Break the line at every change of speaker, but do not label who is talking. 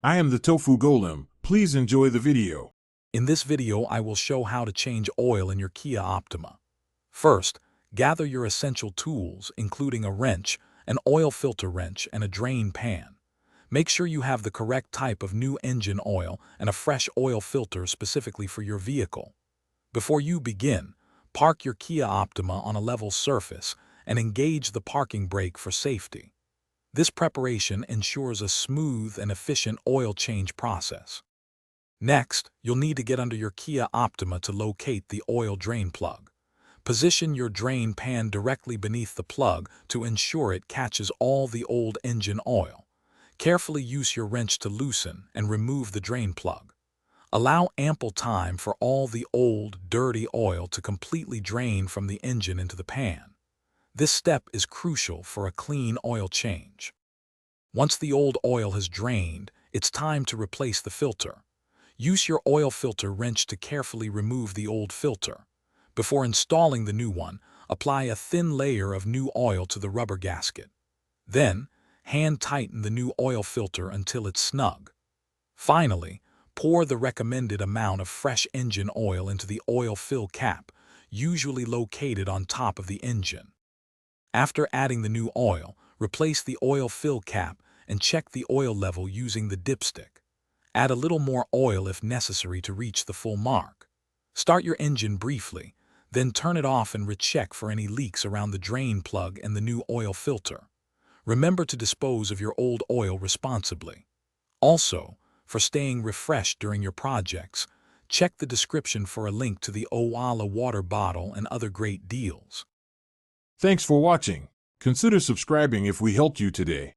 I am the Tofu Golem. Please enjoy the video.
In this video, I will show how to change oil in your Kia Optima. First, gather your essential tools, including a wrench, an oil filter wrench, and a drain pan. Make sure you have the correct type of new engine oil and a fresh oil filter specifically for your vehicle. Before you begin, park your Kia Optima on a level surface and engage the parking brake for safety. This preparation ensures a smooth and efficient oil change process. Next, you'll need to get under your Kia Optima to locate the oil drain plug. Position your drain pan directly beneath the plug to ensure it catches all the old engine oil. Carefully use your wrench to loosen and remove the drain plug. Allow ample time for all the old, dirty oil to completely drain from the engine into the pan. This step is crucial for a clean oil change. Once the old oil has drained, it's time to replace the filter. Use your oil filter wrench to carefully remove the old filter. Before installing the new one, apply a thin layer of new oil to the rubber gasket. Then, hand tighten the new oil filter until it's snug. Finally, pour the recommended amount of fresh engine oil into the oil fill cap, usually located on top of the engine. After adding the new oil, replace the oil fill cap and check the oil level using the dipstick. Add a little more oil if necessary to reach the full mark. Start your engine briefly, then turn it off and recheck for any leaks around the drain plug and the new oil filter. Remember to dispose of your old oil responsibly. Also, for staying refreshed during your projects, check the description for a link to the Owala water bottle and other great deals.
Thanks for watching. Consider subscribing if we helped you today.